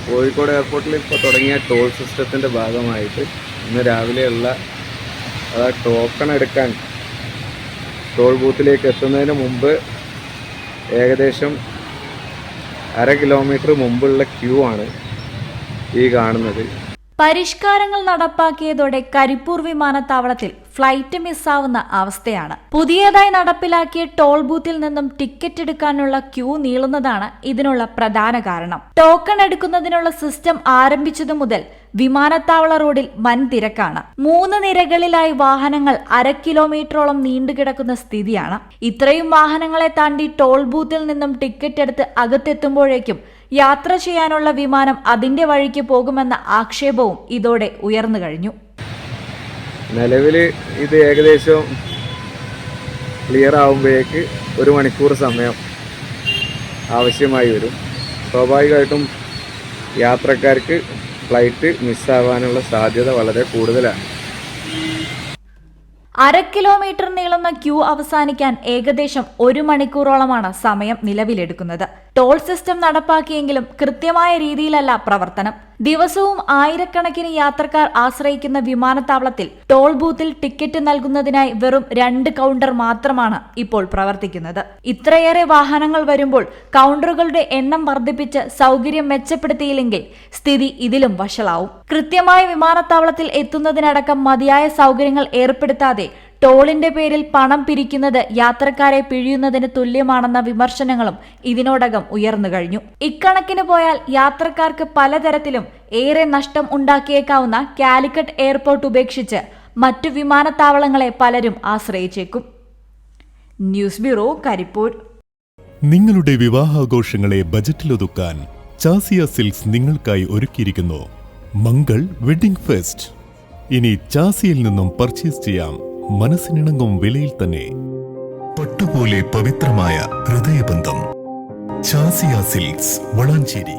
കോഴിക്കോട് എയർപോർട്ടിൽ ഇപ്പോൾ തുടങ്ങിയ ടോൾ സിസ്റ്റത്തിൻ്റെ ഭാഗമായിട്ട് ഇന്ന് രാവിലെയുള്ള ടോക്കൺ എടുക്കാൻ ടോൾ ബൂത്തിലേക്ക് എത്തുന്നതിന് മുമ്പ് ഏകദേശം 1/2 കിലോമീറ്റർ മുമ്പുള്ള ക്യൂ ആണ് ഈ കാണുന്നത്. പരിഷ്കാരങ്ങൾ നടപ്പാക്കിയതോടെ കരിപ്പൂർ വിമാനത്താവളത്തിൽ ഫ്ലൈറ്റ് മിസ്സാവുന്ന അവസ്ഥയാണ്. പുതിയതായി നടപ്പിലാക്കിയ ടോൾ ബൂത്തിൽ നിന്നും ടിക്കറ്റ് എടുക്കാനുള്ള ക്യൂ നീളുന്നതാണ് ഇതിനുള്ള പ്രധാന കാരണം. ടോക്കൺ എടുക്കുന്നതിനുള്ള സിസ്റ്റം ആരംഭിച്ചതു മുതൽ വിമാനത്താവള റോഡിൽ വൻ തിരക്കാണ്. 3 നിരകളിലായി വാഹനങ്ങൾ 1/2 കിലോമീറ്ററോളം നീണ്ടുകിടക്കുന്ന സ്ഥിതിയാണ്. ഇത്രയും വാഹനങ്ങളെ താണ്ടി ടോൾ ബൂത്തിൽ നിന്നും ടിക്കറ്റ് എടുത്ത് അകത്തെത്തുമ്പോഴേക്കും യാത്ര ചെയ്യാനുള്ള വിമാനം അതിന്റെ വഴിക്ക് പോകുമെന്ന ആക്ഷേപവും ഇതോടെ ഉയർന്നു കഴിഞ്ഞു. നിലവിൽ ഇത് ഏകദേശം ക്ലിയർ ആവുമ്പോഴേക്ക് 1 മണിക്കൂർ സമയം ആവശ്യമായി വരും. സ്വാഭാവികമായിട്ടും യാത്രക്കാർക്ക് ഫ്ലൈറ്റ് മിസ്സാവാനുള്ള സാധ്യത വളരെ കൂടുതലാണ്. 1/2 കിലോമീറ്റർ നീളുന്ന ക്യൂ അവസാനിക്കാൻ ഏകദേശം 1 മണിക്കൂറോളമാണ് സമയം നിലവിലെടുക്കുന്നത്. ടോൾ സിസ്റ്റം നടപ്പാക്കിയെങ്കിലും കൃത്യമായ രീതിയിലല്ല പ്രവർത്തനം. ദിവസവും ആയിരക്കണക്കിന് യാത്രക്കാർ ആശ്രയിക്കുന്ന വിമാനത്താവളത്തിൽ ടോൾ ബൂത്തിൽ ടിക്കറ്റ് നൽകുന്നതിനായി വെറും 2 കൗണ്ടർ മാത്രമാണ് ഇപ്പോൾ പ്രവർത്തിക്കുന്നത്. ഇത്രയേറെ വാഹനങ്ങൾ വരുമ്പോൾ കൗണ്ടറുകളുടെ എണ്ണം വർദ്ധിപ്പിച്ച് സൗകര്യം മെച്ചപ്പെടുത്തിയില്ലെങ്കിൽ സ്ഥിതി ഇതിലും വഷളാവും. കൃത്യമായ വിമാനത്താവളത്തിൽ എത്തുന്നതിനടക്കം മതിയായ സൗകര്യങ്ങൾ ഏർപ്പെടുത്താതെ ടോളിന്റെ പേരിൽ പണം പിരിക്കുന്നത് യാത്രക്കാരെ പിഴിയുന്നതിന് തുല്യമാണെന്ന വിമർശനങ്ങളും ഇതിനോടകം ഉയർന്നു കഴിഞ്ഞു. ഇക്കണക്കിന് പോയാൽ യാത്രക്കാർക്ക് പലതരത്തിലും ഏറെ നഷ്ടം ഉണ്ടാക്കിയേക്കാവുന്ന കാലിക്കറ്റ് എയർപോർട്ട് ഉപേക്ഷിച്ച് മറ്റു വിമാനത്താവളങ്ങളെ പലരും ആശ്രയിച്ചേക്കും. News bureau, Karipur. നിങ്ങളുടെ വിവാഹാഘോഷങ്ങളെ ബജറ്റിലൊതുക്കാൻ ചാസിയ സിൽക്സ് നിങ്ങൾക്കായി ഒരുക്കിയിരിക്കുന്നു മംഗൾ വെഡിംഗ് ഫെസ്റ്റ്. ഇനി ചാസിയിൽ നിന്നും പർച്ചേസ് ചെയ്യാം മനസ്സിനിണങ്ങും വിലയിൽ തന്നെ. പട്ടുപോലെ പവിത്രമായ ഹൃദയബന്ധം. ചാസിയ സിൽക്സ്, വളാഞ്ചേരി.